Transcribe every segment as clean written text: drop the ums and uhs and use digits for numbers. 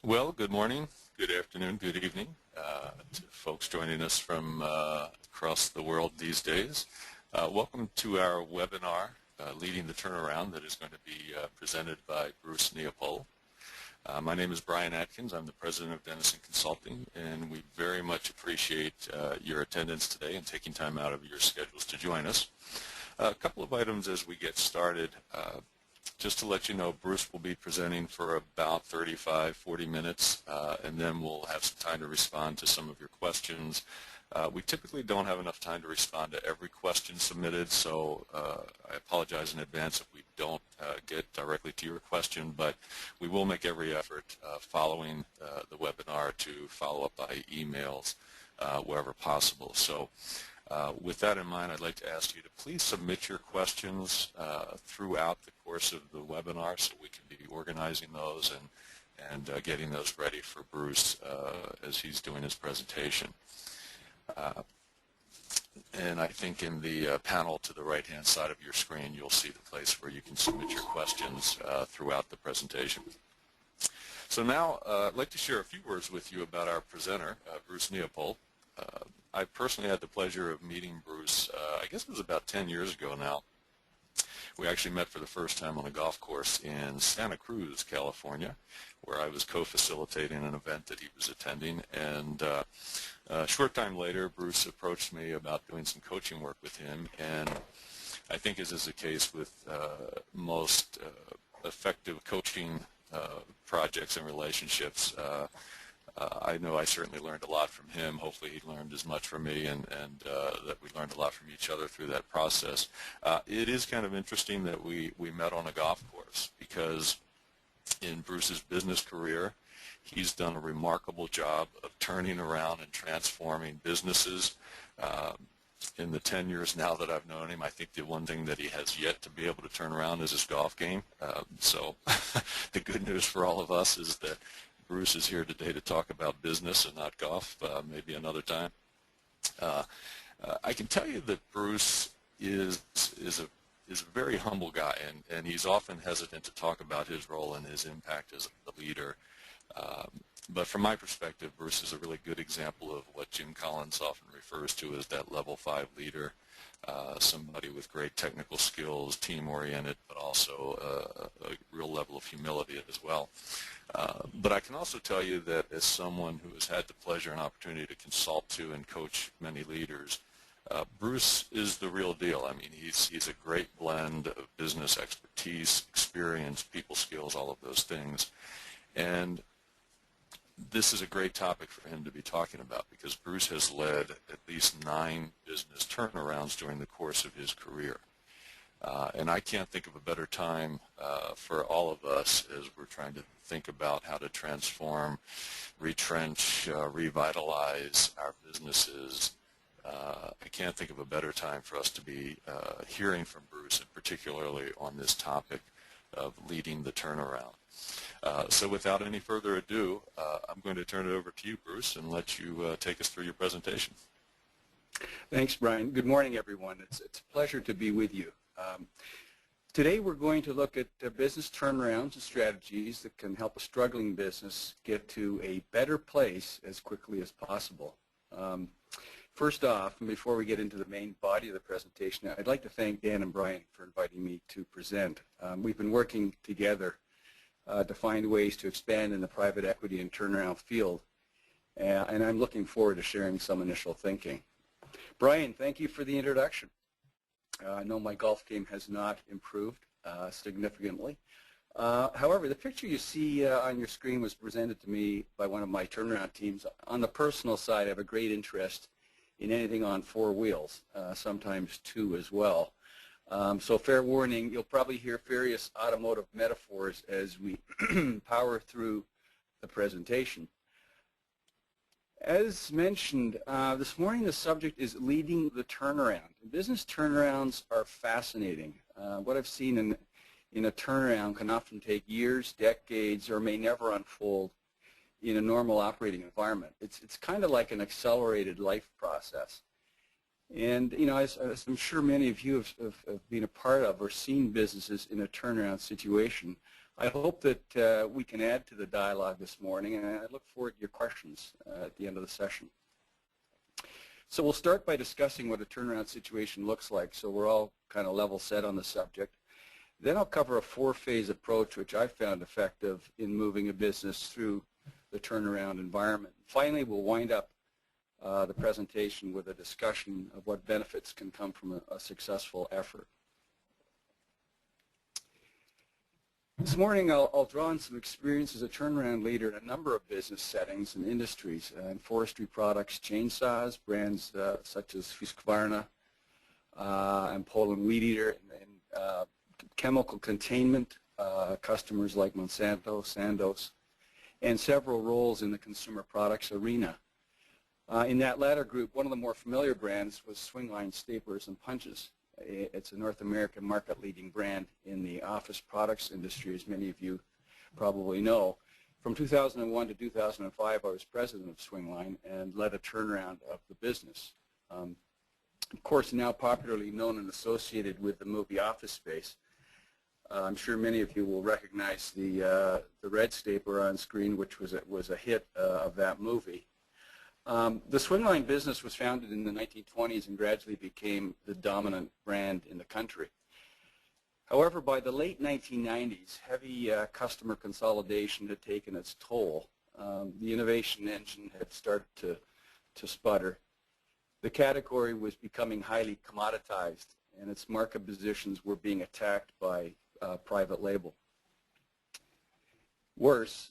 Well, good morning, good afternoon, good evening to folks joining us from across the world these days. Welcome to our webinar, Leading the Turnaround, that is going to be presented by Bruce Neapole. My name is Brian Atkins. I'm the president of Denison Consulting, and we very much appreciate your attendance today and taking time out of your schedules to join us. A couple of items as we get started. Just to let you know, Bruce will be presenting for about 35-40 minutes, and then we'll have some time to respond to some of your questions. We typically don't have enough time to respond to every question submitted, so I apologize in advance if we don't get directly to your question, but we will make every effort following the webinar to follow up by emails wherever possible. So with that in mind, I'd like to ask you to please submit your questions throughout the course of the webinar so we can be organizing those and getting those ready for Bruce as he's doing his presentation. And I think in the panel to the right-hand side of your screen, you'll see the place where you can submit your questions throughout the presentation. So now I'd like to share a few words with you about our presenter, Bruce Neapole. I personally had the pleasure of meeting Bruce, I guess it was about 10 years ago now. We actually met for the first time on a golf course in Santa Cruz, California, where I was co-facilitating an event that he was attending. And a short time later, Bruce approached me about doing some coaching work with him. And I think, as is the case with most effective coaching projects and relationships, I know I certainly learned a lot from him. Hopefully he learned as much from me, and that we learned a lot from each other through that process. It is kind of interesting that we met on a golf course, because in Bruce's business career, he's done a remarkable job of turning around and transforming businesses. In the 10 years now that I've known him, I think the one thing that he has yet to be able to turn around is his golf game. So the good news for all of us is that Bruce is here today to talk about business and not golf, maybe another time. I can tell you that Bruce is a very humble guy, and he's often hesitant to talk about his role and his impact as a leader. But from my perspective, Bruce is a really good example of what Jim Collins often refers to as that level 5 leader, somebody with great technical skills, team-oriented, but also a real level of humility as well. But I can also tell you that as someone who has had the pleasure and opportunity to consult to and coach many leaders, Bruce is the real deal. I mean, he's a great blend of business expertise, experience, people skills, all of those things. And this is a great topic for him to be talking about, because Bruce has led at least 9 business turnarounds during the course of his career. And I can't think of a better time for all of us as we're trying to think about how to transform, retrench, revitalize our businesses. I can't think of a better time for us to be hearing from Bruce, and particularly on this topic of leading the turnaround. So without any further ado, I'm going to turn it over to you, Bruce, and let you take us through your presentation. Thanks, Brian. Good morning, everyone. It's a pleasure to be with you. Today we're going to look at business turnarounds and strategies that can help a struggling business get to a better place as quickly as possible. First off, and before we get into the main body of the presentation, I'd like to thank Dan and Brian for inviting me to present. We've been working together to find ways to expand in the private equity and turnaround field, and I'm looking forward to sharing some initial thinking. Brian, thank you for the introduction. I know my golf game has not improved significantly. However, the picture you see on your screen was presented to me by one of my turnaround teams. On the personal side, I have a great interest in anything on 4 wheels, sometimes 2 as well. So fair warning, you'll probably hear various automotive metaphors as we power through the presentation. As mentioned, this morning the subject is leading the turnaround. Business turnarounds are fascinating. What I've seen in a turnaround can often take years, decades, or may never unfold in a normal operating environment. It's kind of like an accelerated life process. And, you know, as I'm sure many of you have been a part of or seen businesses in a turnaround situation, I hope that we can add to the dialogue this morning, and I look forward to your questions at the end of the session. So we'll start by discussing what a turnaround situation looks like, so we're all kind of level set on the subject. Then I'll cover a four-phase approach, which I found effective in moving a business through the turnaround environment. Finally, we'll wind up the presentation with a discussion of what benefits can come from a successful effort. This morning, I'll draw on some experience as a turnaround leader in a number of business settings and industries, in forestry products, chainsaws, brands such as Husqvarna, and Neapole and Weed Eater, and chemical containment, customers like Monsanto, Sandoz, and several roles in the consumer products arena. In that latter group, one of the more familiar brands was Swingline Staplers and Punches. It's a North American market-leading brand in the office products industry, as many of you probably know. From 2001 to 2005, I was president of Swingline and led a turnaround of the business. Of course, now popularly known and associated with the movie Office Space. I'm sure many of you will recognize the red stapler on screen, which was a hit of that movie. The Swingline business was founded in the 1920s and gradually became the dominant brand in the country. However, by the late 1990s, heavy customer consolidation had taken its toll. The innovation engine had started to sputter. The category was becoming highly commoditized, and its market positions were being attacked by private label. Worse,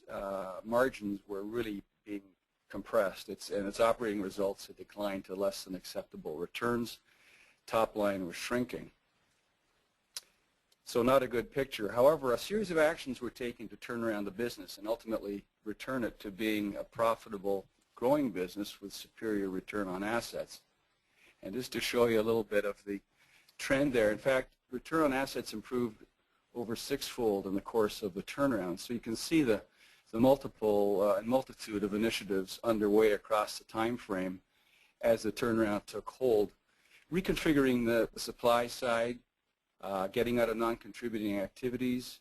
margins were really being compressed, and its operating results had declined to less than acceptable returns. Top line was shrinking. So not a good picture. However, a series of actions were taken to turn around the business and ultimately return it to being a profitable, growing business with superior return on assets. And just to show you a little bit of the trend there, in fact, return on assets improved over six-fold in the course of the turnaround. So you can see the multitude of initiatives underway across the time frame as the turnaround took hold, reconfiguring the supply side, getting out of non-contributing activities,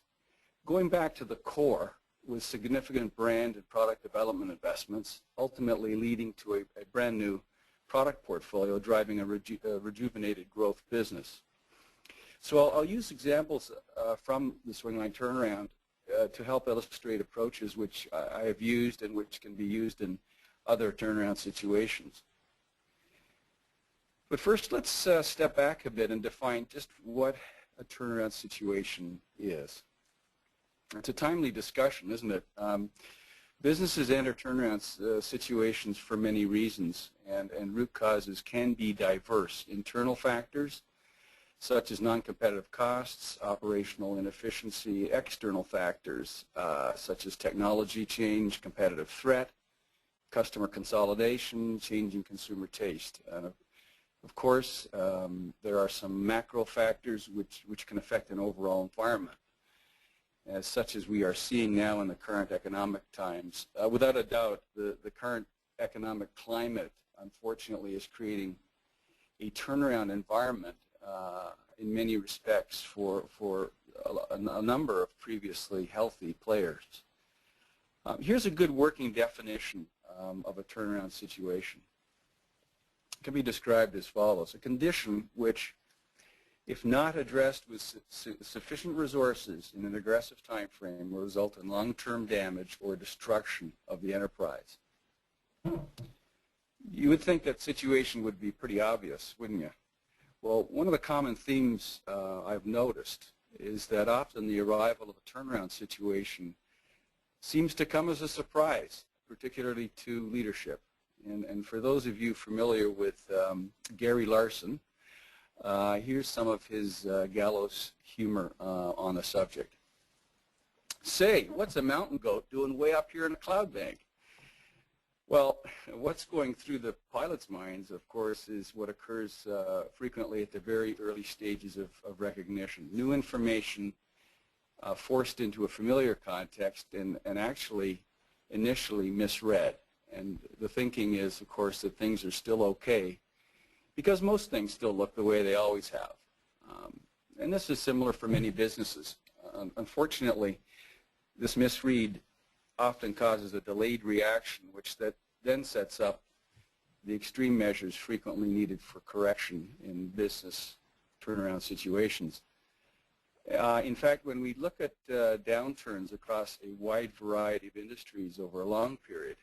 going back to the core with significant brand and product development investments, ultimately leading to a brand new product portfolio, driving a rejuvenated growth business. So I'll use examples from the Swingline turnaround to help illustrate approaches which I have used and which can be used in other turnaround situations. But first, let's step back a bit and define just what a turnaround situation is. It's a timely discussion, isn't it? Businesses enter turnaround situations for many reasons, and root causes can be diverse. Internal factors, such as non-competitive costs, operational inefficiency, external factors, such as technology change, competitive threat, customer consolidation, changing consumer taste. Of course, there are some macro factors which can affect an overall environment, such as we are seeing now in the current economic times. Without a doubt, the current economic climate, unfortunately, is creating a turnaround environment in many respects for a number of previously healthy players. Here's a good working definition of a turnaround situation. It can be described as follows: a condition which, if not addressed with sufficient resources in an aggressive time frame, will result in long-term damage or destruction of the enterprise. You would think that situation would be pretty obvious, wouldn't you? Well, one of the common themes I've noticed is that often the arrival of a turnaround situation seems to come as a surprise, particularly to leadership. And for those of you familiar with Gary Larson, here's some of his gallows humor on the subject. Say, what's a mountain goat doing way up here in a cloud bank? Well, what's going through the pilot's minds, of course, is what occurs frequently at the very early stages of recognition. New information forced into a familiar context and actually initially misread. And the thinking is, of course, that things are still okay because most things still look the way they always have. And this is similar for many businesses. Unfortunately, This misread often causes a delayed reaction, which then sets up the extreme measures frequently needed for correction in business turnaround situations. In fact, when we look at downturns across a wide variety of industries over a long period,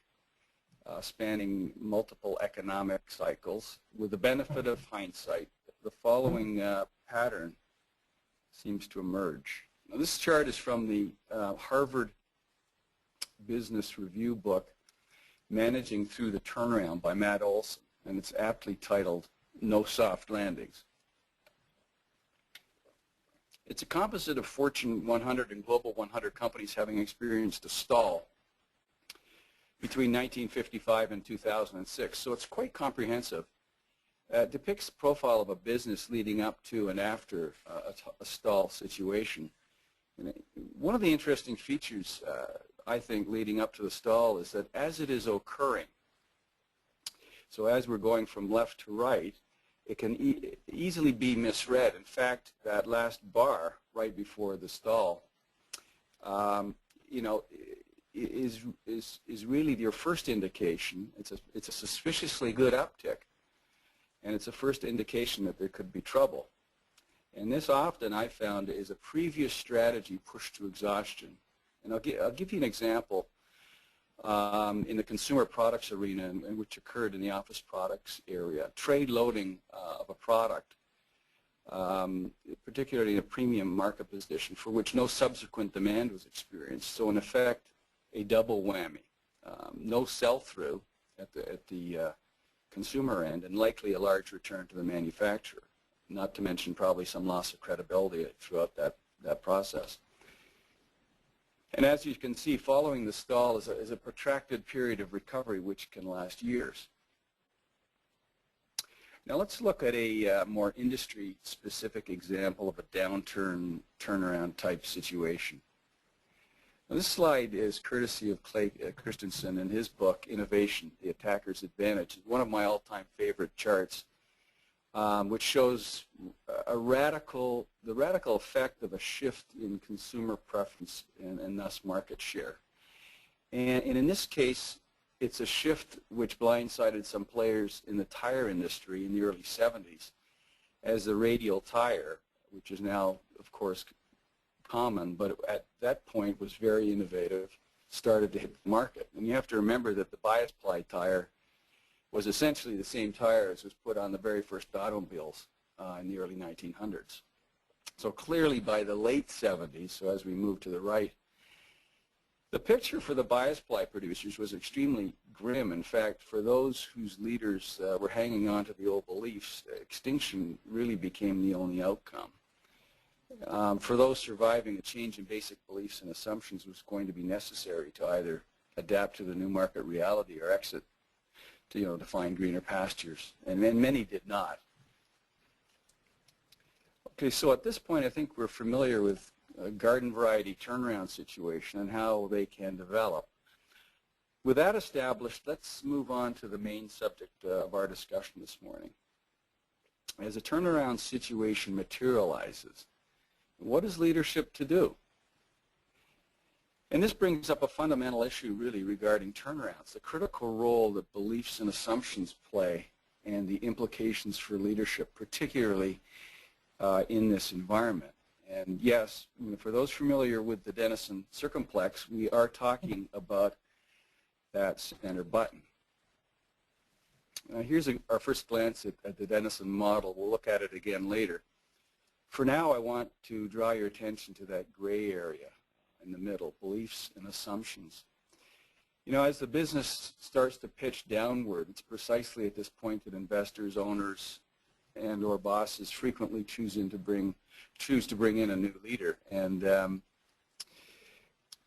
spanning multiple economic cycles, with the benefit of hindsight, the following pattern seems to emerge. Now, this chart is from the Harvard Business Review book, Managing Through the Turnaround by Matt Olson, and it's aptly titled, No Soft Landings. It's a composite of Fortune 100 and Global 100 companies having experienced a stall between 1955 and 2006, so it's quite comprehensive. It depicts the profile of a business leading up to and after a stall situation. And one of the interesting features, I think, leading up to the stall is that as it is occurring, so as we're going from left to right, it can easily be misread. In fact, that last bar right before the stall, is really your first indication. It's a suspiciously good uptick, and it's a first indication that there could be trouble. And this often, I found, is a previous strategy pushed to exhaustion. And I'll give you an example in the consumer products arena, and which occurred in the office products area. Trade loading of a product, particularly in a premium market position, for which no subsequent demand was experienced. So in effect, a double whammy. No sell-through at the consumer end, and likely a large return to the manufacturer, not to mention probably some loss of credibility throughout that process. And as you can see, following the stall is a protracted period of recovery which can last years. Now let's look at a more industry-specific example of a downturn turnaround type situation. Now, this slide is courtesy of Clay Christensen in his book, Innovation, The Attacker's Advantage. It's one of my all-time favorite charts, which shows the radical effect of a shift in consumer preference and thus market share. And in this case, it's a shift which blindsided some players in the tire industry in the early 70s, as the radial tire, which is now, of course, common, but at that point was very innovative, started to hit the market. And you have to remember that the bias ply tire was essentially the same tire as was put on the very first automobiles in the early 1900s. So clearly by the late 70s, so as we move to the right, the picture for the bias ply producers was extremely grim. In fact, for those whose leaders were hanging on to the old beliefs, extinction really became the only outcome. For those surviving, a change in basic beliefs and assumptions was going to be necessary to either adapt to the new market reality or exit to find greener pastures, and then many did not. Okay, so at this point, I think we're familiar with a garden variety turnaround situation and how they can develop. With that established, let's move on to the main subject of our discussion this morning. As a turnaround situation materializes, what is leadership to do? And this brings up a fundamental issue really regarding turnarounds, the critical role that beliefs and assumptions play and the implications for leadership, particularly in this environment. And yes, for those familiar with the Denison circumplex, we are talking about that center button. Here's our first glance at the Denison model. We'll look at it again later. For now, I want to draw your attention to that gray area in the middle, beliefs and assumptions. As the business starts to pitch downward, it's precisely at this point that investors, owners, and or bosses frequently choose to bring in a new leader. And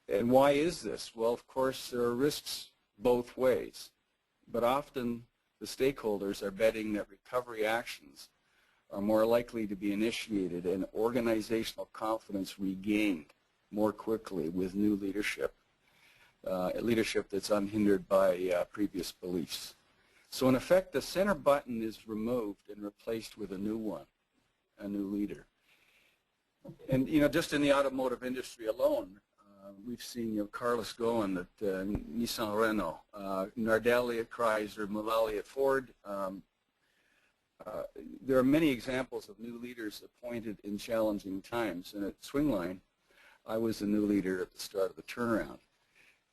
why is this? Well, of course, there are risks both ways, but often the stakeholders are betting that recovery actions are more likely to be initiated and organizational confidence regained more quickly with new leadership, leadership that's unhindered by previous beliefs. So in effect, the center button is removed and replaced with a new one, a new leader. And just in the automotive industry alone, We've seen Carlos Ghosn at Nissan Renault, Nardelli at Chrysler, Mullally at Ford. There are many examples of new leaders appointed in challenging times, and at Swingline, I was the new leader at the start of the turnaround.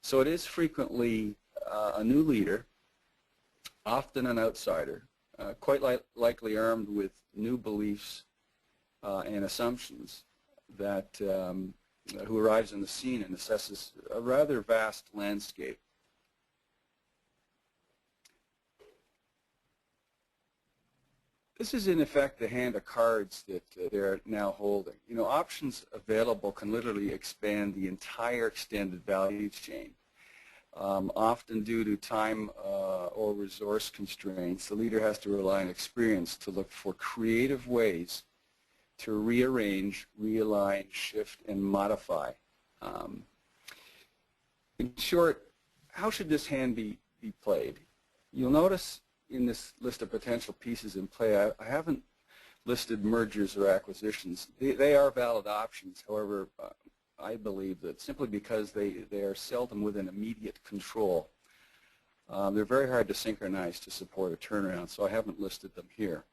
So it is frequently a new leader, often an outsider, quite likely armed with new beliefs and assumptions that who arrives on the scene and assesses a rather vast landscape. This is in effect the hand of cards that they're now holding. Options available can literally expand the entire extended value chain. Often due to time or resource constraints, the leader has to rely on experience to look for creative ways to rearrange, realign, shift, and modify. In short, how should this hand be played? You'll notice in this list of potential pieces in play, I haven't listed mergers or acquisitions. They are valid options. However, I believe that simply because they are seldom within immediate control, they're very hard to synchronize to support a turnaround, so I haven't listed them here.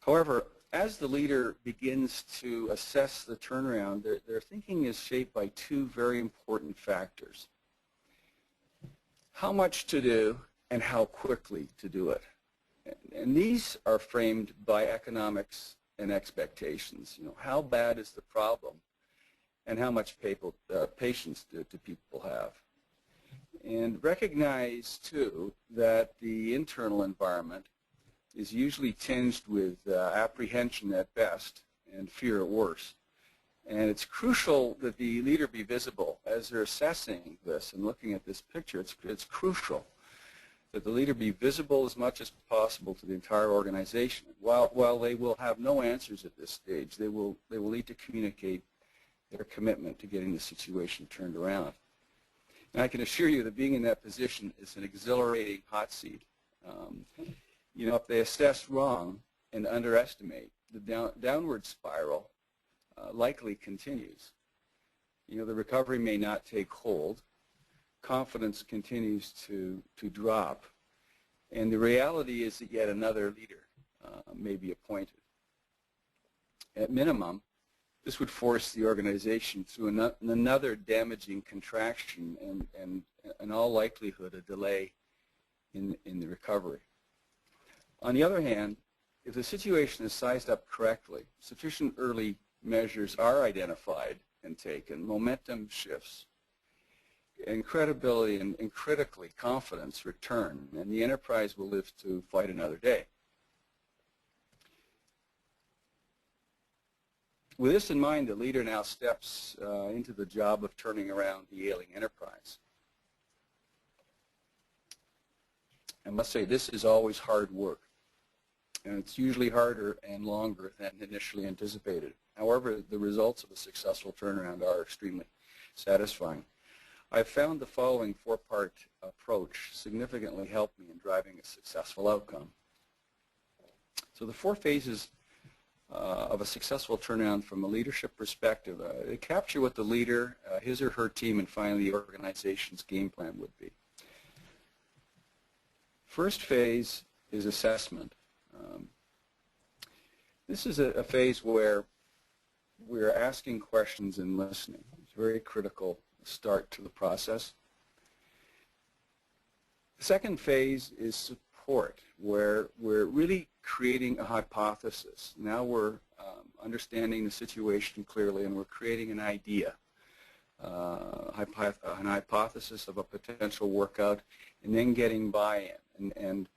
However, as the leader begins to assess the turnaround, their thinking is shaped by two very important factors: how much to do and how quickly to do it. And these are framed by economics and expectations. How bad is the problem, and how much patience do people have? And recognize, too, that the internal environment is usually tinged with apprehension at best and fear at worst. And it's crucial that the leader be visible. As they're assessing this and looking at this picture, it's crucial that the leader be visible as much as possible to the entire organization. While they will have no answers at this stage, they will need to communicate their commitment to getting the situation turned around. And I can assure you that being in that position is an exhilarating hot seat. If they assess wrong and underestimate, the downward spiral likely continues. The recovery may not take hold. Confidence continues to drop. And the reality is that yet another leader may be appointed. At minimum, this would force the organization through another damaging contraction and in all likelihood, a delay in the recovery. On the other hand, if the situation is sized up correctly, sufficient early measures are identified and taken, momentum shifts, and credibility and critically confidence return, and the enterprise will live to fight another day. With this in mind, the leader now steps into the job of turning around the ailing enterprise. I must say, this is always hard work, and it's usually harder and longer than initially anticipated. However, the results of a successful turnaround are extremely satisfying. I've found the following four-part approach significantly helped me in driving a successful outcome. So the four phases of a successful turnaround from a leadership perspective, they capture what the leader, his or her team, and finally the organization's game plan would be. First phase is assessment. This is a phase where we're asking questions and listening. It's a very critical start to the process. The second phase is support, where we're really creating a hypothesis. Now we're understanding the situation clearly, and we're creating an idea, an hypothesis of a potential workout, and then getting buy-in. And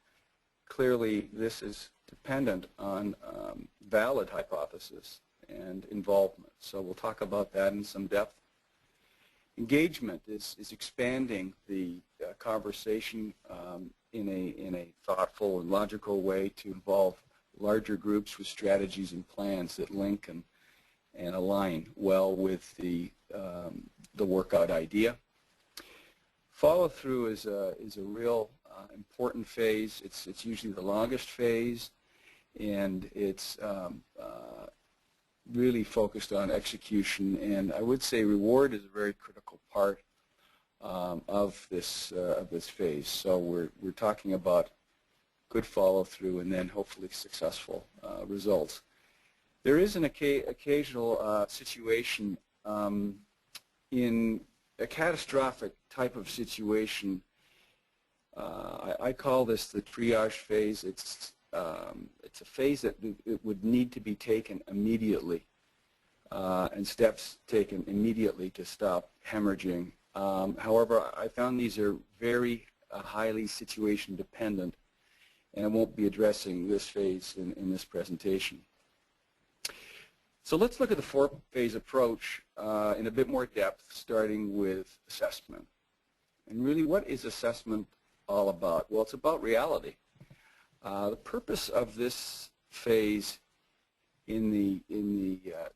clearly this is dependent on valid hypothesis and involvement. So we'll talk about that in some depth. Engagement is expanding the conversation in a thoughtful and logical way to involve larger groups with strategies and plans that link and align well with the workout idea. Follow through is a real important phase. It's usually the longest phase, and it's really focused on execution, and I would say reward is a very critical part of this phase. So we're talking about good follow-through and then hopefully successful results. There is an occasional situation in a catastrophic type of situation. I call this the triage phase. It's a phase that it would need to be taken immediately and steps taken immediately to stop hemorrhaging. However, I found these are very highly situation dependent, and I won't be addressing this phase in this presentation. So let's look at the four-phase approach in a bit more depth, starting with assessment. And really, what is assessment all about? Well, it's about reality. The purpose of this phase in the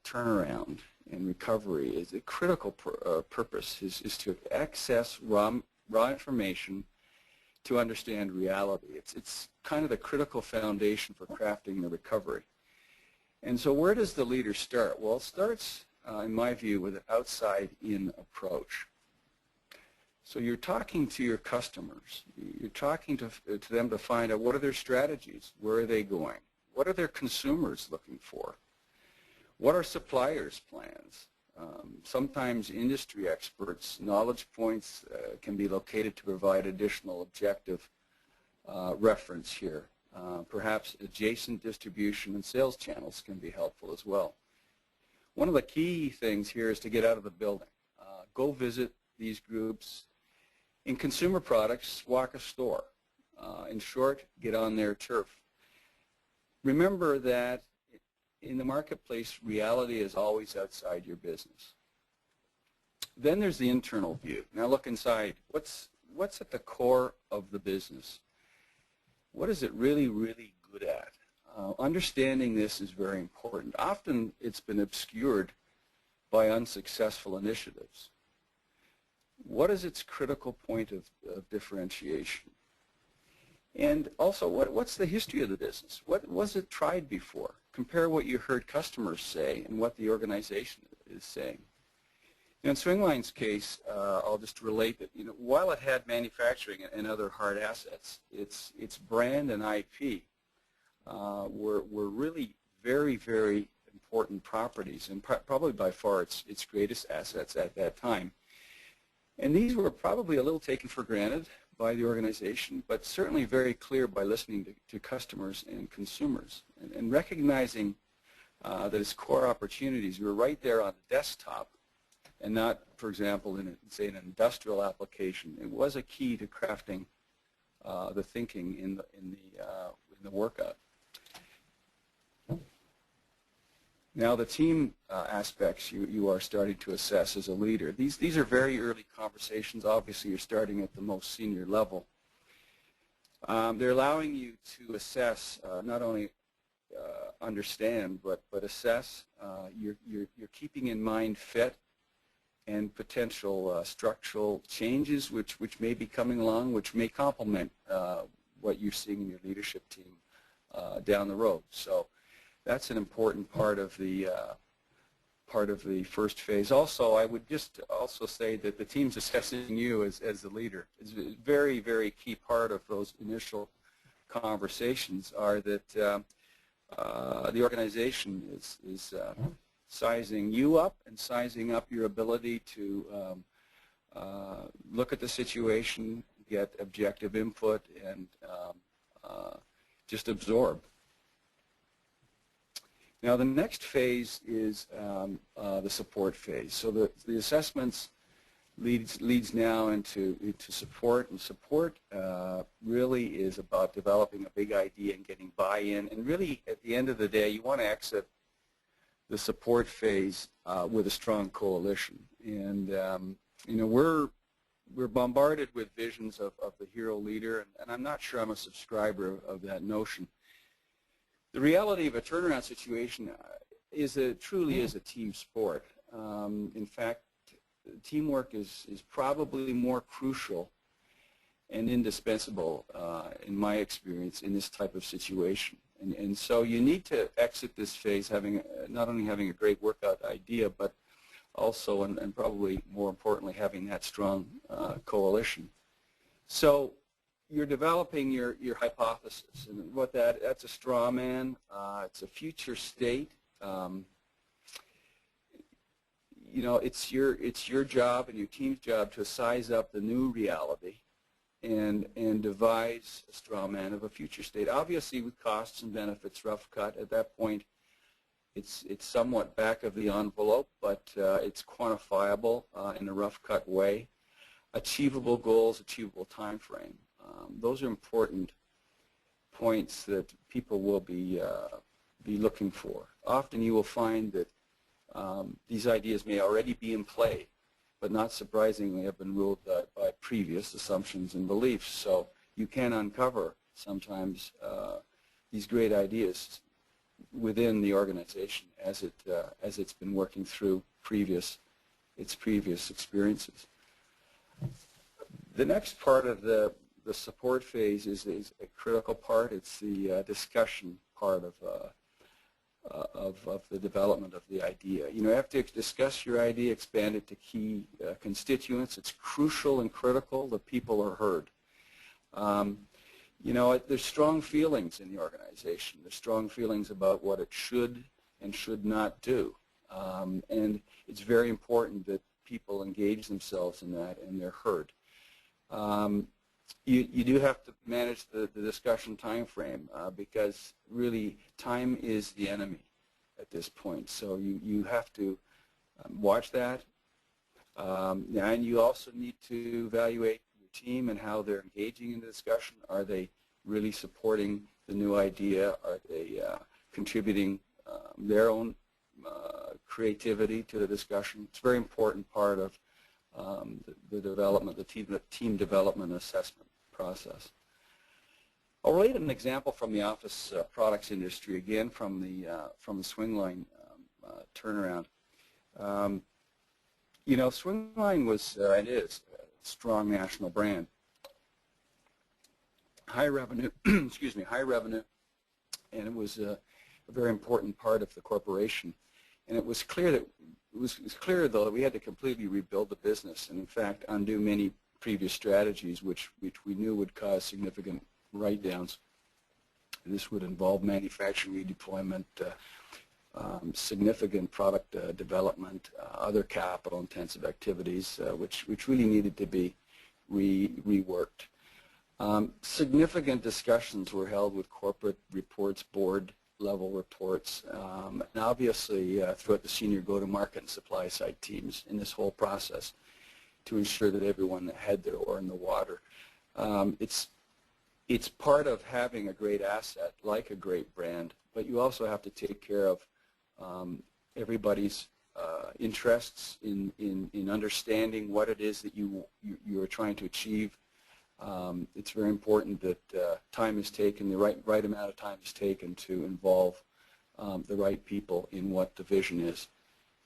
turnaround and recovery is a critical purpose is to access raw information to understand reality. It's kind of the critical foundation for crafting the recovery. And so where does the leader start? Well, it starts, in my view, with an outside-in approach. So you're talking to your customers. You're talking to them to find out what are their strategies, where are they going, what are their consumers looking for, what are suppliers' plans. Sometimes industry experts' knowledge points can be located to provide additional objective reference here. Perhaps adjacent distribution and sales channels can be helpful as well. One of the key things here is to get out of the building. Go visit these groups. In consumer products, walk a store. In short, get on their turf. Remember that in the marketplace, reality is always outside your business. Then there's the internal view. Now look inside. What's at the core of the business? What is it really, really good at? Understanding this is very important. Often it's been obscured by unsuccessful initiatives. What is its critical point of differentiation? And also, what's the history of the business? What was it tried before? Compare what you heard customers say and what the organization is saying. In Swingline's case, I'll just relate that while it had manufacturing and other hard assets, its brand and IP were really very, very important properties, and probably by far its greatest assets at that time. And these were probably a little taken for granted by the organization, but certainly very clear by listening to customers and consumers and recognizing that its core opportunities were right there on the desktop and not, for example, in say an industrial application. It was a key to crafting the thinking in the workout. Now, the team aspects you are starting to assess as a leader. These are very early conversations. Obviously, you're starting at the most senior level. They're allowing you to assess, not only understand, but assess. You're keeping in mind fit and potential structural changes which may be coming along, which may complement what you're seeing in your leadership team down the road. So that's an important part of the first phase. Also, I would just also say that the team's assessing you as the leader. It's a very, very key part of those initial conversations are that the organization is sizing you up and sizing up your ability to look at the situation, get objective input, and just absorb. Now, the next phase is the support phase. So the assessments leads now into support, and support really is about developing a big idea and getting buy-in. And really, at the end of the day, you want to exit the support phase with a strong coalition. And we're bombarded with visions of the hero leader, and I'm not sure I'm a subscriber of that notion. The reality of a turnaround situation truly is a team sport. In fact, teamwork is probably more crucial and indispensable, in my experience, in this type of situation. And so you need to exit this phase having not only having a great workout idea, but also, and probably more importantly, having that strong coalition. So you're developing your hypothesis, and what that's a straw man. It's a future state. You know, it's your job and your team's job to size up the new reality and devise a straw man of a future state. Obviously, with costs and benefits rough cut at that point, it's somewhat back of the envelope, but it's quantifiable in a rough cut way. Achievable goals, achievable time frame. Those are important points that people will be looking for. Often you will find that these ideas may already be in play, but not surprisingly have been ruled by previous assumptions and beliefs. So you can uncover sometimes these great ideas within the organization as it's been working through its previous experiences. The next part of the support phase is a critical part. It's the discussion part of the development of the idea. You know, after you discuss your idea, expand it to key constituents. It's crucial and critical that people are heard. You know, there's strong feelings in the organization. There's strong feelings about what it should and should not do. And it's very important that people engage themselves in that and they're heard. You do have to manage the discussion time frame because really time is the enemy at this point. So you have to watch that. And you also need to evaluate your team and how they're engaging in the discussion. Are they really supporting the new idea? Are they contributing their own creativity to the discussion? It's a very important part of the development, the team development assessment process. I'll relate an example from the office products industry, again from the Swingline turnaround. You know, Swingline was and is a strong national brand, high revenue, excuse me, high revenue, and it was a very important part of the corporation. And it was clear that though that we had to completely rebuild the business, and in fact undo many previous strategies which we knew would cause significant write-downs. This would involve manufacturing redeployment, significant product development, other capital-intensive activities which really needed to be reworked. Significant discussions were held with corporate reports, board level reports, and obviously throughout the senior go-to-market and supply side teams in this whole process to ensure that everyone had their oar in the water. It's part of having a great asset, like a great brand, but you also have to take care of everybody's interests in understanding what it is that you are trying to achieve. It's very important that time is taken, the right amount of time is taken to involve the right people in what the vision is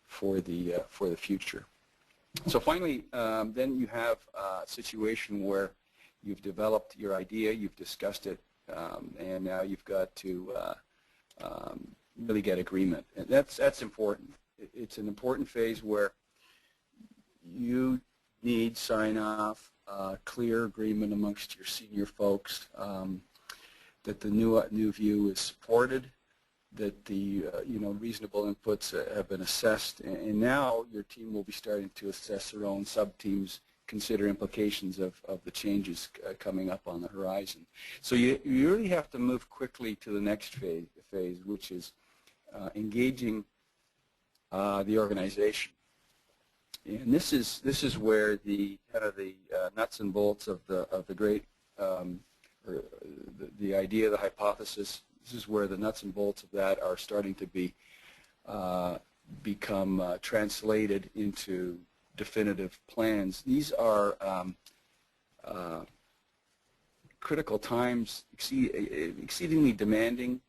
for the future. So finally, then you have a situation where you've developed your idea, you've discussed it, and now you've got to really get agreement. And that's important. It's an important phase where you need sign-off, clear agreement amongst your senior folks that the new view is supported, that the reasonable inputs have been assessed, and now your team will be starting to assess their own sub-teams, consider implications of the changes coming up on the horizon. So you really have to move quickly to the next phase, which is engaging the organization. And this is where the kind of the nuts and bolts of the great or the idea, the hypothesis. This is where the nuts and bolts of that are starting to become translated into definitive plans. These are critical times, exceedingly demanding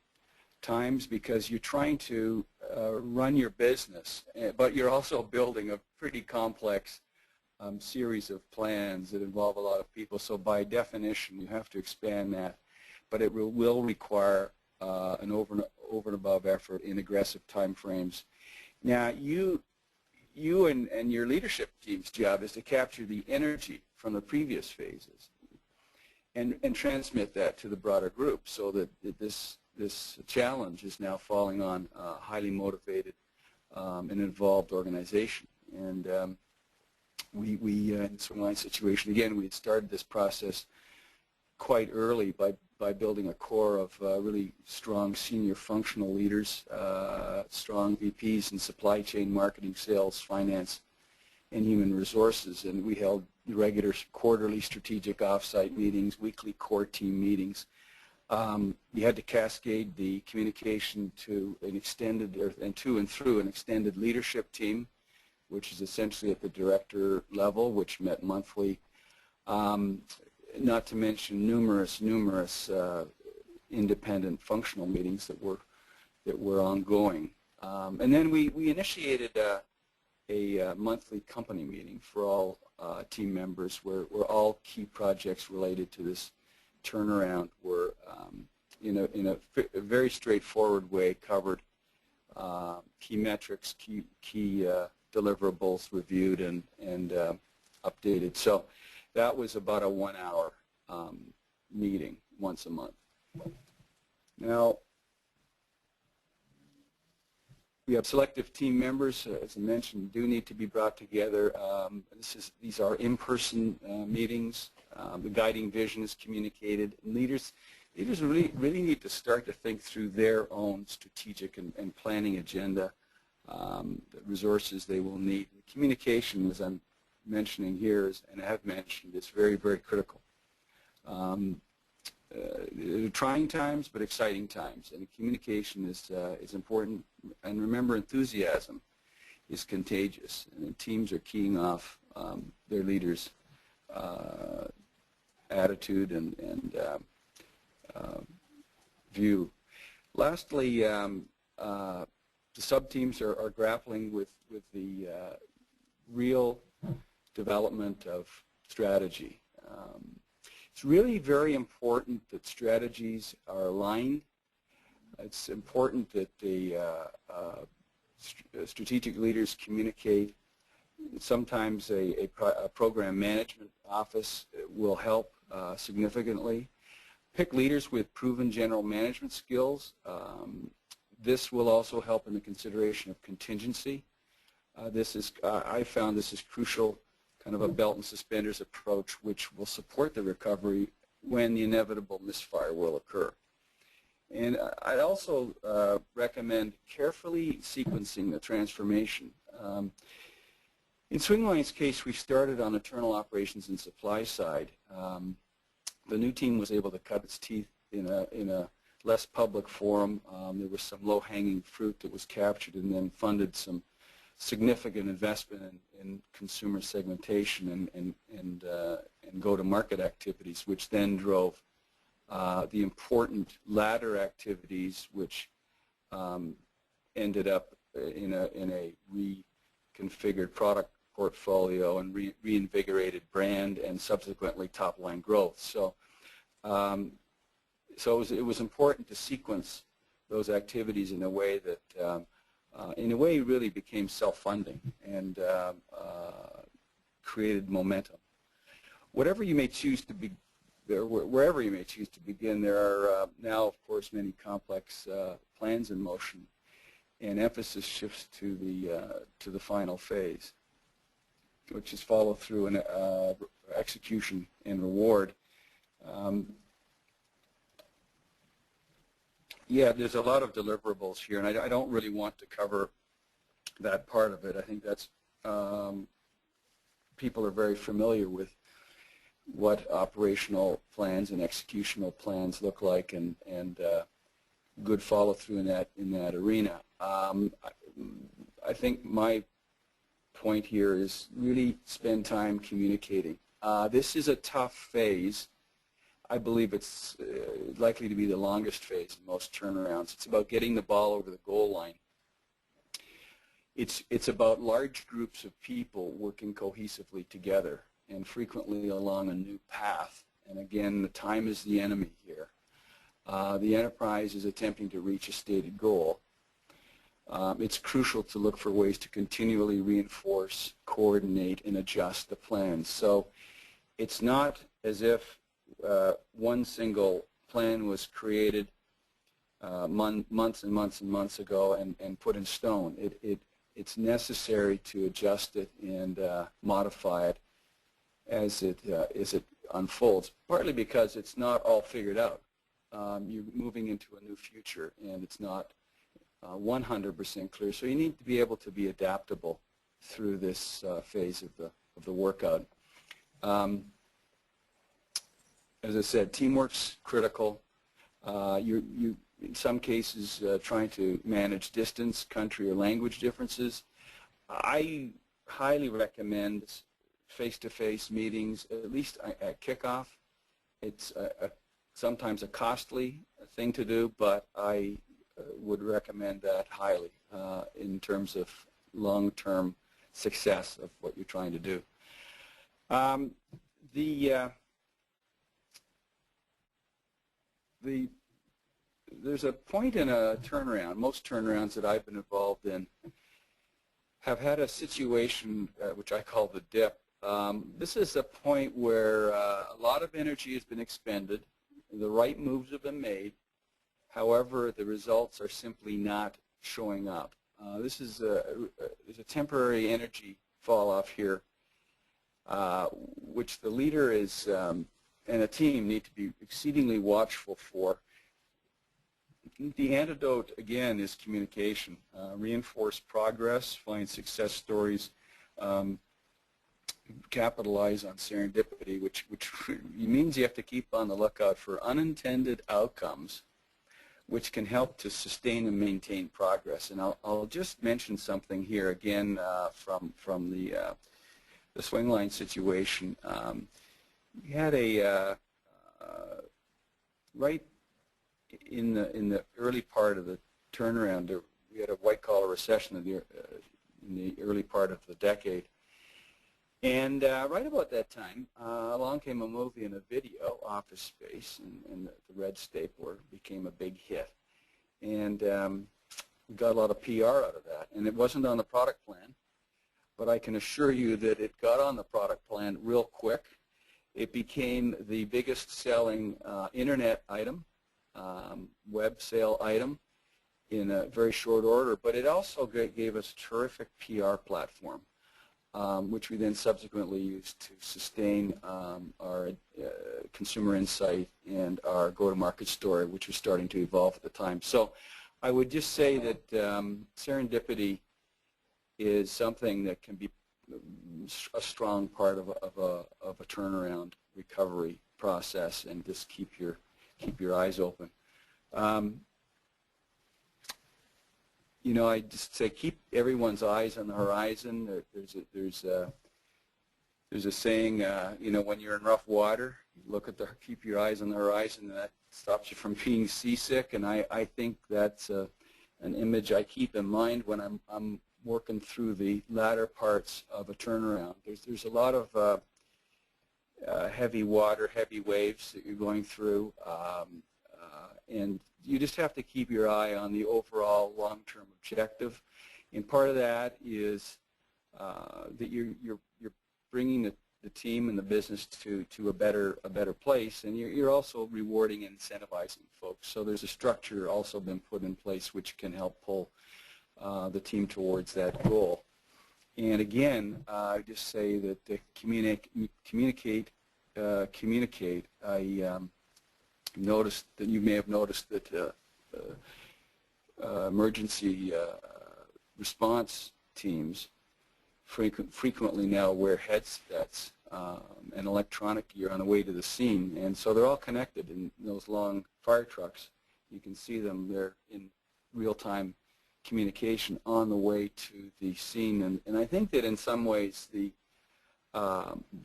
times, because you're trying to run your business, but you're also building a pretty complex series of plans that involve a lot of people. So by definition, you have to expand that, but it will require an over and above effort in aggressive time frames. Now, you and your leadership team's job is to capture the energy from the previous phases and transmit that to the broader group, so that this challenge is now falling on a highly motivated and involved organization. And we in Swingline's situation, again, we had started this process quite early by building a core of really strong senior functional leaders, strong VPs in supply chain, marketing, sales, finance, and human resources. And we held regular quarterly strategic offsite meetings, weekly core team meetings. You had to cascade the communication to an extended, and to and through an extended leadership team, which is essentially at the director level, which met monthly. Not to mention numerous independent functional meetings that were ongoing. And then we initiated a monthly company meeting for all team members, where all key projects related to this turnaround were in a very straightforward way covered, key metrics, key deliverables reviewed and updated. So that was about a 1-hour meeting once a month. Now, we have selective team members, as I mentioned, do need to be brought together. These are in-person meetings. The guiding vision is communicated. And leaders really need to start to think through their own strategic and planning agenda, the resources they will need. The communication, as I'm mentioning here, and I have mentioned, is very, very critical. Trying times, but exciting times, and communication is important. And remember, enthusiasm is contagious, and teams are keying off their leaders' attitude and view. Lastly, the sub-teams are grappling with the real development of strategy. It's really very important that strategies are aligned. It's important that the strategic leaders communicate. Sometimes a program management office will help significantly. Pick leaders with proven general management skills. This will also help in the consideration of contingency. I found this is crucial, kind of a belt and suspenders approach, which will support the recovery when the inevitable misfire will occur. And I'd also recommend carefully sequencing the transformation. In Swingline's case, we started on internal operations and supply side. The new team was able to cut its teeth in a less public forum. There was some low-hanging fruit that was captured, and then funded some significant investment in consumer segmentation and go-to-market activities, which then drove the important latter activities, which ended up in a reconfigured product portfolio and reinvigorated brand and subsequently top-line growth. So, it was important to sequence those activities in a way that really became self-funding and created momentum. Whatever you may choose to be, wherever you may choose to begin, there are now, of course, many complex plans in motion, and emphasis shifts to the final phase, which is follow through and execution and reward. Yeah, there's a lot of deliverables here, and I don't really want to cover that part of it. I think that's people are very familiar with what operational plans and executional plans look like, and good follow through in that arena. I think my point here is really spend time communicating. This is a tough phase. I believe it's likely to be the longest phase in most turnarounds. It's about getting the ball over the goal line. It's about large groups of people working cohesively together and frequently along a new path. And again, the time is the enemy here. the enterprise is attempting to reach a stated goal, it's crucial to look for ways to continually reinforce, coordinate, and adjust the plans. So it's not as if one single plan was created months and months and months ago and put in stone. It's necessary to adjust it and modify it as it unfolds, partly because it's not all figured out. You're moving into a new future, and it's not 100% clear. So you need to be able to be adaptable through this phase of the workout. As I said, teamwork's critical. You in some cases trying to manage distance, country, or language differences. I highly recommend face-to-face meetings, at least at kickoff. It's sometimes a costly thing to do, but I would recommend that highly in terms of long-term success of what you're trying to do. There's a point in a turnaround. Most turnarounds that I've been involved in have had a situation which I call the dip. This is a point where a lot of energy has been expended, the right moves have been made, however, the results are simply not showing up. This is there's a temporary energy fall off here, which the leader is and a team need to be exceedingly watchful for. The antidote, again, is communication. Reinforce progress, find success stories, capitalize on serendipity, which means you have to keep on the lookout for unintended outcomes which can help to sustain and maintain progress. And I'll just mention something here again from the swing line situation. We had a right in the early part of the turnaround, we had a white-collar recession in the early part of the decade. And right about that time, along came a movie and a video, Office Space, and the red stapler became a big hit. And we got a lot of PR out of that. And it wasn't on the product plan, but I can assure you that it got on the product plan real quick. It became the biggest selling internet item, web sale item in a very short order, but it also gave us a terrific PR platform, which we then subsequently used to sustain our consumer insight and our go-to-market story, which was starting to evolve at the time. So I would just say that serendipity is something that can be a strong part of a turnaround recovery process, and just keep your eyes open. You know, I just say keep everyone's eyes on the horizon. There's a saying, you know, when you're in rough water, keep your eyes on the horizon, and that stops you from being seasick. And I think that's an image I keep in mind when I'm working through the latter parts of a turnaround. There's a lot of heavy water, heavy waves that you're going through, and you just have to keep your eye on the overall long-term objective. And part of that is that you're bringing the team and the business to a better place, and you're also rewarding and incentivizing folks. So there's a structure also been put in place which can help pull the team towards that goal. And again, I just say that communicate. I noticed that you may have noticed that emergency response teams frequently now wear headsets and electronic gear on the way to the scene, and so they're all connected in those long fire trucks. You can see them there in real-time communication on the way to the scene, and I think that in some ways the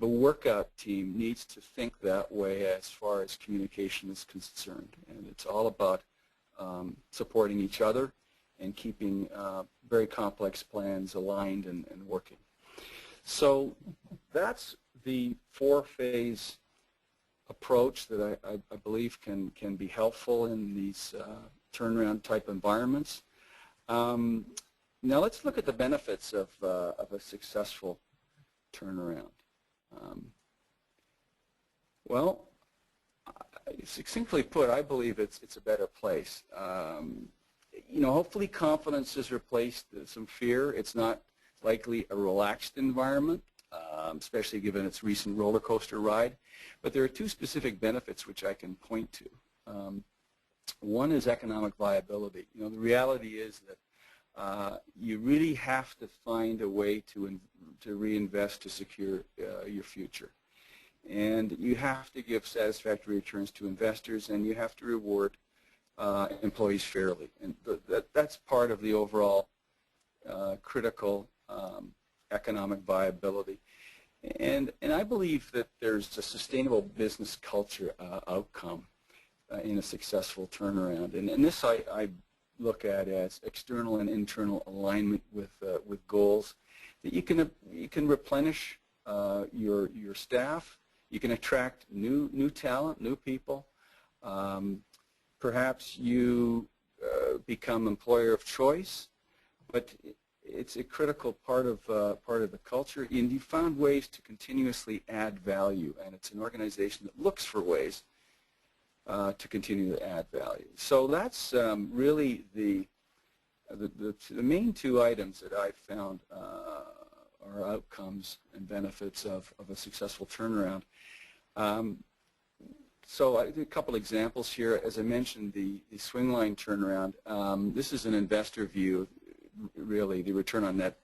workout team needs to think that way as far as communication is concerned, and it's all about supporting each other and keeping very complex plans aligned and working. So that's the 4-phase approach that I believe can be helpful in these turnaround type environments. Now let's look at the benefits of a successful turnaround. Well, succinctly put, I believe it's a better place. Hopefully confidence has replaced some fear. It's not likely a relaxed environment, especially given its recent roller coaster ride. But there are two specific benefits which I can point to. One is economic viability. The reality is that you really have to find a way to reinvest to secure your future. And you have to give satisfactory returns to investors, and you have to reward employees fairly. And that's part of the overall critical economic viability. And I believe that there's a sustainable business culture outcome in a successful turnaround. And this I look at as external and internal alignment with goals that you can replenish your staff. You can attract new talent, new people. Perhaps you become employer of choice, but it's a critical part of the culture. And you found ways to continuously add value, and it's an organization that looks for ways to continue to add value. So that's really the main two items that I found are outcomes and benefits of a successful turnaround. So a couple examples here. As I mentioned, the swing line turnaround. This is an investor view, really, the return on net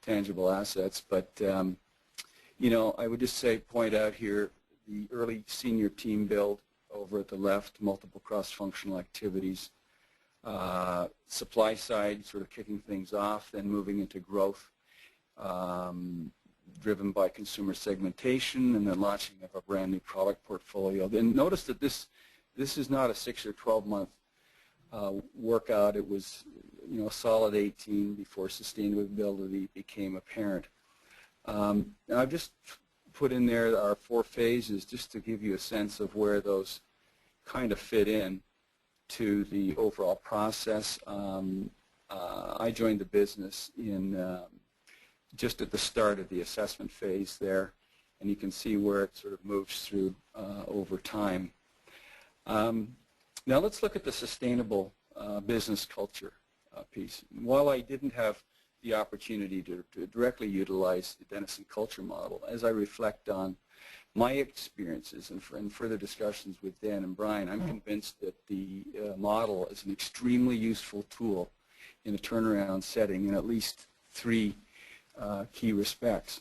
tangible assets. But I would just point out here the early senior team build over at the left, multiple cross-functional activities. Supply side sort of kicking things off, then moving into growth, driven by consumer segmentation and the launching of a brand new product portfolio. Then notice that this is not a 6 or 12 month workout. It was a solid 18 before sustainability became apparent. And I've just put in there our 4 phases just to give you a sense of where those kind of fit in to the overall process. I joined the business in just at the start of the assessment phase there, and you can see where it sort of moves through over time. Now let's look at the sustainable business culture piece. While I didn't have the opportunity to directly utilize the Denison culture model, as I reflect on my experiences and further discussions with Dan and Brian, I'm convinced that the model is an extremely useful tool in a turnaround setting in at least 3 key respects.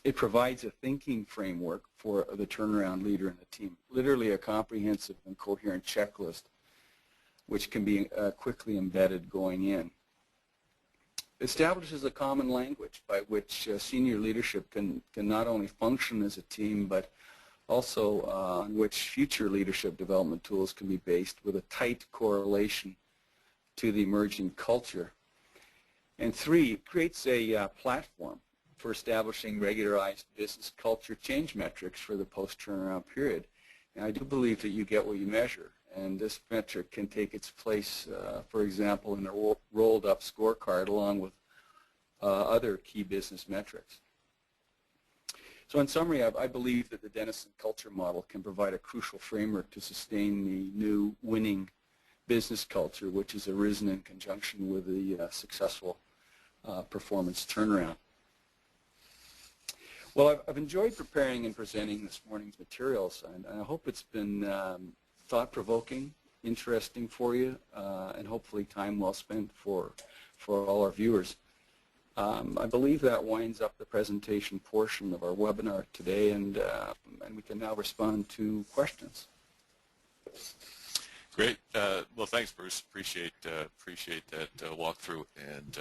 It provides a thinking framework for the turnaround leader and the team, literally a comprehensive and coherent checklist which can be quickly embedded going in. Establishes a common language by which senior leadership can not only function as a team, but also on which future leadership development tools can be based with a tight correlation to the emerging culture. And 3, it creates a platform for establishing regularized business culture change metrics for the post-turnaround period. And I do believe that you get what you measure, and this metric can take its place, for example, in a rolled-up scorecard along with other key business metrics. So in summary, I believe that the Denison culture model can provide a crucial framework to sustain the new winning business culture, which has arisen in conjunction with the successful performance turnaround. Well, I've enjoyed preparing and presenting this morning's materials, and I hope it's been thought-provoking, interesting for you, and hopefully time well spent for all our viewers. I believe that winds up the presentation portion of our webinar today, and we can now respond to questions. Great. Well, thanks, Bruce. Appreciate that walkthrough. And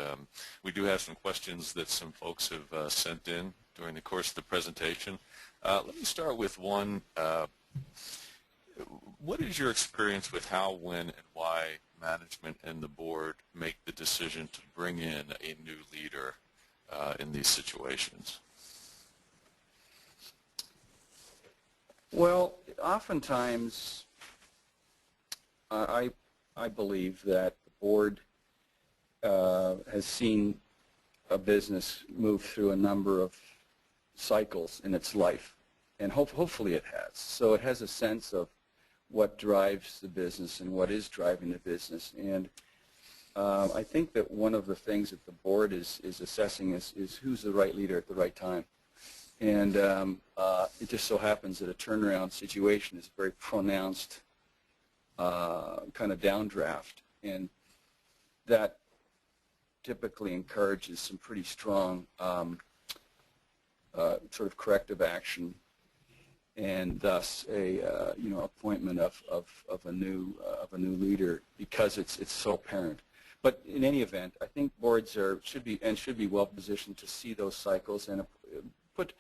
we do have some questions that some folks have sent in during the course of the presentation. Let me start with one. What is your experience with how, when, and why management and the board make the decision to bring in a new leader in these situations? Well, oftentimes I believe that the board has seen a business move through a number of cycles in its life, and hopefully it has. So it has a sense of what drives the business and what is driving the business. And I think that one of the things that the board is assessing is who's the right leader at the right time. And it just so happens that a turnaround situation is a very pronounced kind of downdraft, and that typically encourages some pretty strong sort of corrective action, and thus a appointment of a new leader, because it's so apparent. But in any event, I think boards should be well positioned to see those cycles and put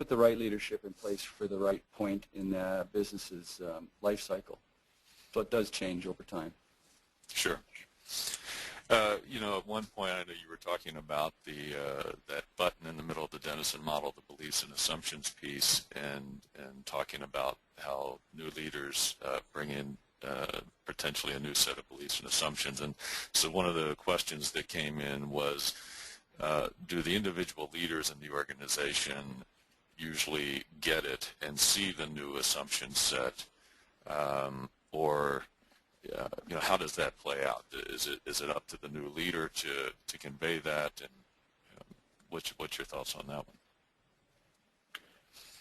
the right leadership in place for the right point in the business's life cycle. So it does change over time. Sure. At one point, I know you were talking about that button in the middle of the Denison model, the beliefs and assumptions piece, and talking about how new leaders bring in potentially a new set of beliefs and assumptions. And so one of the questions that came in was, do the individual leaders in the organization usually get it and see the new assumption set, or how does that play out? Is it up to the new leader to convey that? And what's your thoughts on that one?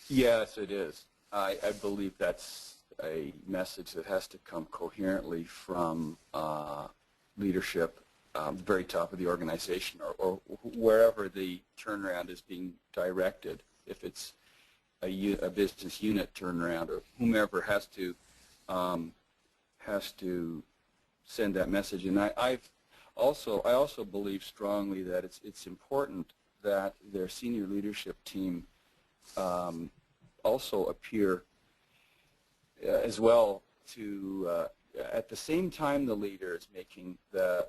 Yes, it is. I believe that's a message that has to come coherently from leadership, the very top of the organization, or wherever the turnaround is being directed. If it's a business unit turnaround, or whomever has to send that message. And I also believe strongly that it's important that their senior leadership team also appear as well to at the same time the leader is making or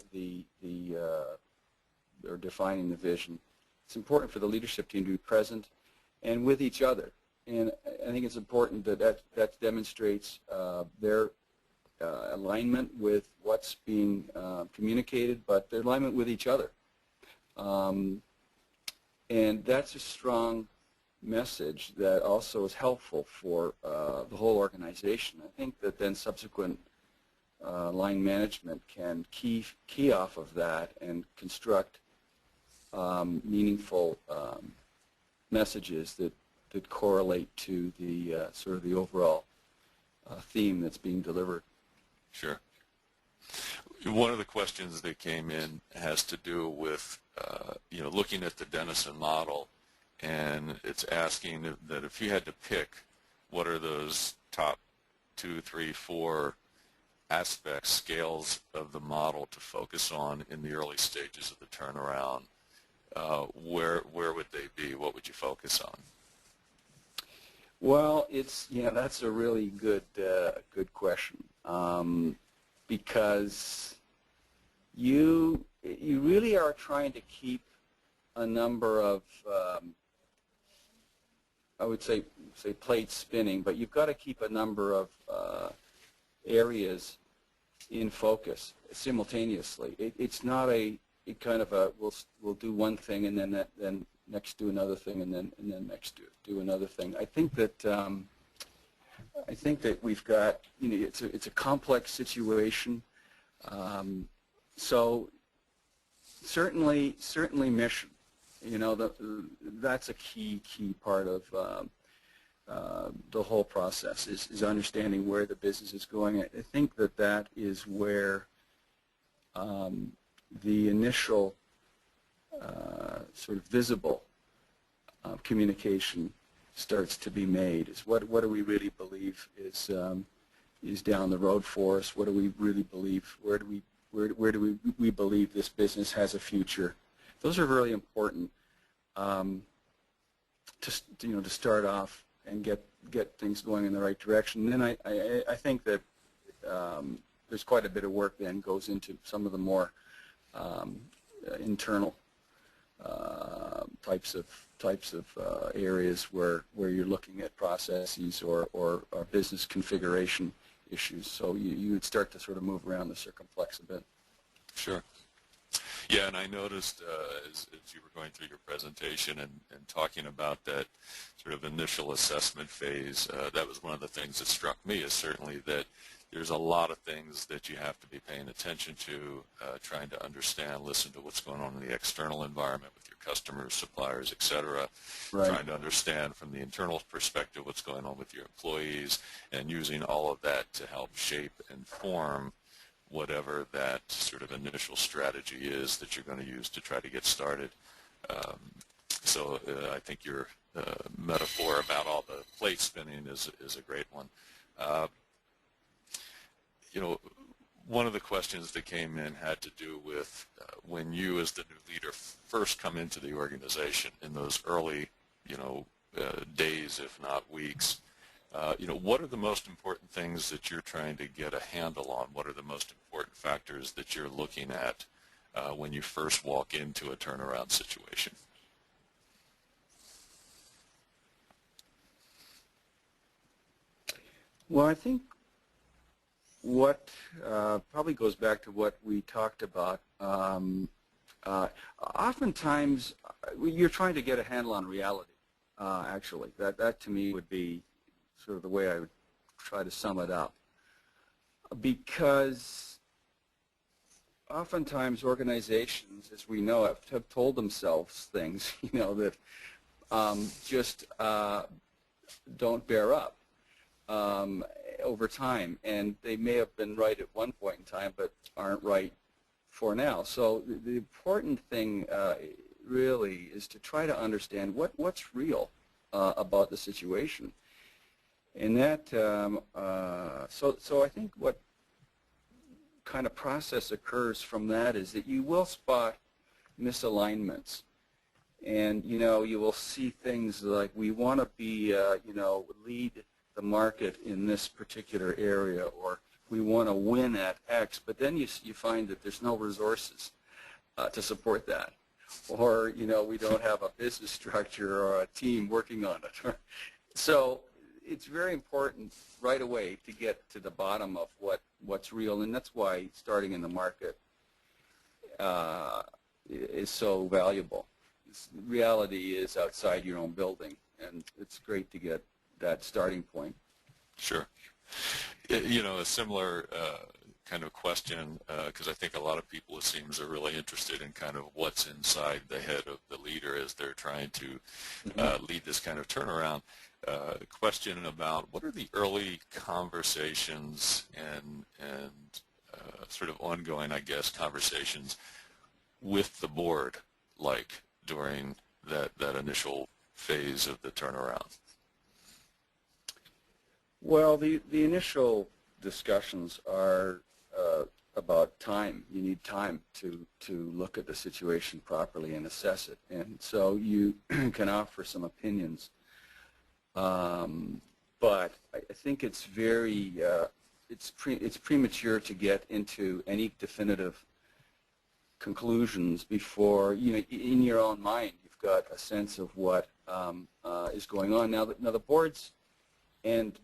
defining the vision. It's important for the leadership team to be present and with each other. And I think it's important that demonstrates their alignment with what's being communicated, but their alignment with each other. And that's a strong message that also is helpful for the whole organization. I think that then subsequent line management can key off of that and construct meaningful messages that correlate to the sort of the overall theme that's being delivered. Sure. One of the questions that came in has to do with looking at the Denison model, and it's asking that if you had to pick, what are those top 2, 3, 4 aspects, scales of the model to focus on in the early stages of the turnaround? Where would they be? What would you focus on? Well, that's a really good question, because you really are trying to keep a number of I would say plates spinning, but you've got to keep a number of areas in focus simultaneously. It's not a kind of a we'll do one thing and then next do another thing and then next do another thing. I think that we've got it's a complex situation. So certainly mission. That's a key part of the whole process is understanding where the business is going. I think that is where the initial sort of visible communication starts to be made. Is what do we really believe is down the road for us? What do we really believe? Where do we believe this business has a future? Those are really important to start off and get things going in the right direction. And then I think that there's quite a bit of work then goes into some of the more internal types of areas where you're looking at processes or business configuration issues. So you would start to sort of move around the circumflex a bit. Sure. Yeah, and I noticed as you were going through your presentation and talking about that sort of initial assessment phase, that was one of the things that struck me, is certainly that there's a lot of things that you have to be paying attention to, trying to understand, listen to what's going on in the external environment with your customers, suppliers, et cetera, Right. trying to understand from the internal perspective what's going on with your employees, and using all of that to help shape and form whatever that sort of initial strategy is that you're going to use to try to get started. So I think your metaphor about all the plate spinning is a great one. You know, one of the questions that came in had to do with when you as the new leader first come into the organization in those early, days, if not weeks. What are the most important things that you're trying to get a handle on? What are the most important factors that you're looking at when you first walk into a turnaround situation? Well, I think what probably goes back to what we talked about. Oftentimes, you're trying to get a handle on reality. Actually, that to me would be sort of the way I would try to sum it up. Because oftentimes organizations, as we know, have told themselves things, that just don't bear up over time. And they may have been right at one point in time, but aren't right for now. So the important thing really is to try to understand what's real about the situation. And that, so I think what kind of process occurs from that is that you will spot misalignments. And, you will see things like, we want to be, lead the market in this particular area, or we want to win at X, but then you find that there's no resources to support that. Or, we don't have a business structure or a team working on it. So it's very important right away to get to the bottom of what's real, and that's why starting in the market is so valuable. Reality is outside your own building, and it's great to get that starting point. Sure. A similar kind of question, because I think a lot of people, it seems, are really interested in kind of what's inside the head of the leader as they're trying to lead this kind of turnaround. Question about what are the early conversations and sort of ongoing, I guess, conversations with the board like during that initial phase of the turnaround? Well, the initial discussions are about time. You need time to look at the situation properly and assess it. And so you can offer some opinions. But I think it's very, it's premature to get into any definitive conclusions before, in your own mind, you've got a sense of what is going on. Now the boards and,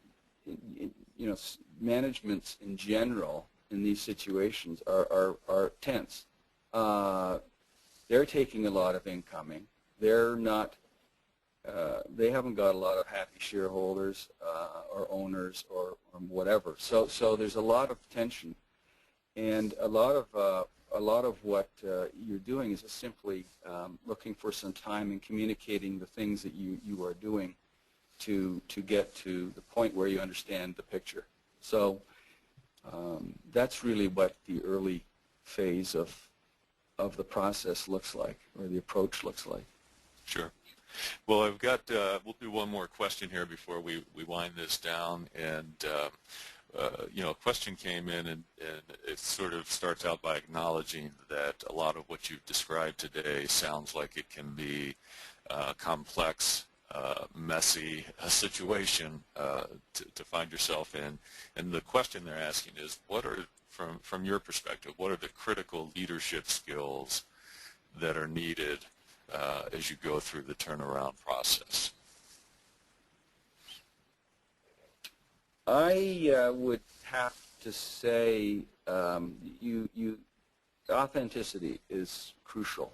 managements in general in these situations are tense. They're taking a lot of incoming. They're not, they haven't got a lot of happy shareholders or owners or whatever. So there's a lot of tension, and a lot of what you're doing is just simply looking for some time and communicating the things that you are doing to get to the point where you understand the picture. So that's really what the early phase of the process looks like, or the approach looks like. Sure. Well, I've got, we'll do one more question here before we wind this down. And, a question came in, and it sort of starts out by acknowledging that a lot of what you've described today sounds like it can be complex, messy situation to find yourself in. And the question they're asking is, what are, from your perspective, what are the critical leadership skills that are needed as you go through the turnaround process? I would have to say authenticity is crucial.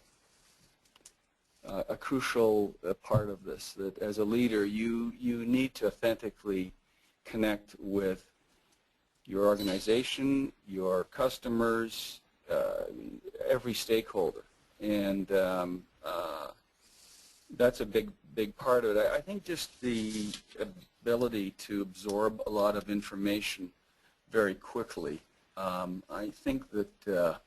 A crucial part of this, that as a leader you need to authentically connect with your organization, your customers, every stakeholder, and that's a big part of it. I think just the ability to absorb a lot of information very quickly. I think that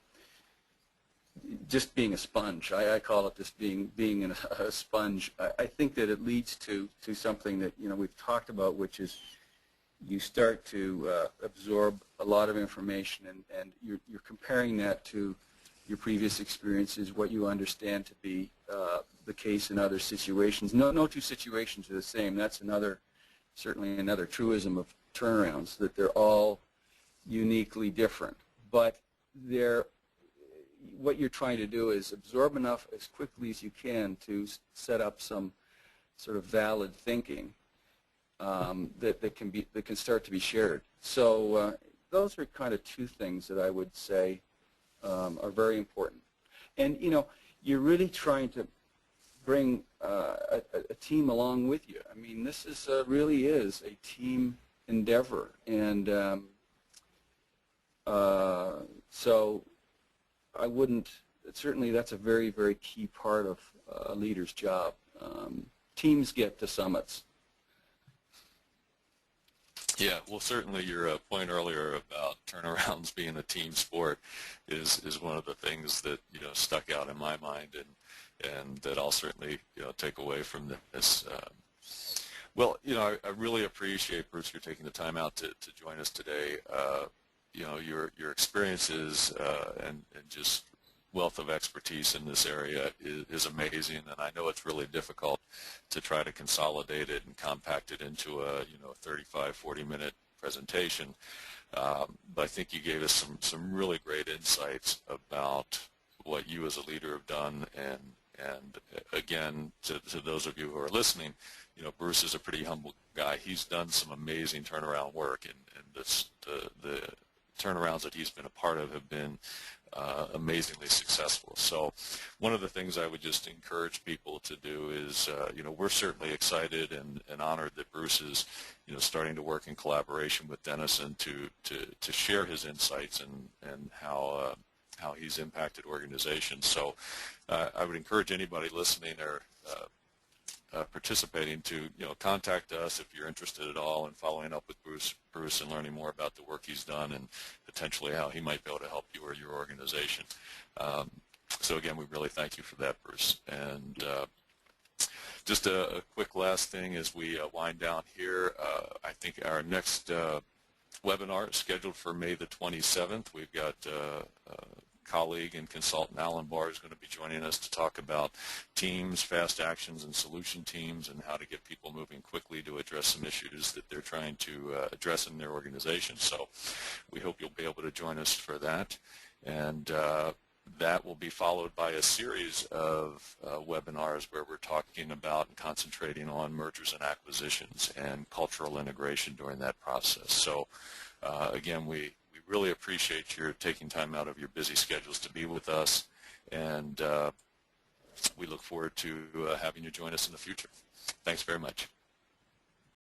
just being a sponge, I call it just being a sponge. I think that it leads to something that we've talked about, which is you start to absorb a lot of information, and you're comparing that to your previous experiences, what you understand to be the case in other situations. No two situations are the same. That's certainly another truism of turnarounds, that they're all uniquely different. But what you're trying to do is absorb enough as quickly as you can to set up some sort of valid thinking that can start to be shared. So those are kind of two things that I would say are very important. And you're really trying to bring a team along with you. I mean, this really is a team endeavor, and so I wouldn't. Certainly, that's a very, very key part of a leader's job. Teams get to summits. Yeah, well, certainly your point earlier about turnarounds being a team sport is one of the things that stuck out in my mind, and that I'll certainly take away from this. Well, I really appreciate, Bruce, you're taking the time out to join us today. Your experiences and just wealth of expertise in this area is amazing, and I know it's really difficult to try to consolidate it and compact it into a 35-40-minute presentation. But I think you gave us some really great insights about what you as a leader have done, and again, to those of you who are listening, Bruce is a pretty humble guy. He's done some amazing turnaround work, and the turnarounds that he's been a part of have been amazingly successful. So one of the things I would just encourage people to do is, we're certainly excited and honored that Bruce is, starting to work in collaboration with Denison to share his insights and how he's impacted organizations. So I would encourage anybody listening or participating to contact us if you're interested at all in following up with Bruce and learning more about the work he's done and potentially how he might be able to help you or your organization. So again, we really thank you for that, Bruce. And just a quick last thing as we wind down here. I think our next webinar is scheduled for May the 27th. We've got colleague and consultant Alan Barr is going to be joining us to talk about teams, fast actions, and solution teams, and how to get people moving quickly to address some issues that they're trying to address in their organization. So we hope you'll be able to join us for that. And that will be followed by a series of webinars where we're talking about and concentrating on mergers and acquisitions and cultural integration during that process. So again, we really appreciate your taking time out of your busy schedules to be with us, and we look forward to having you join us in the future. Thanks very much.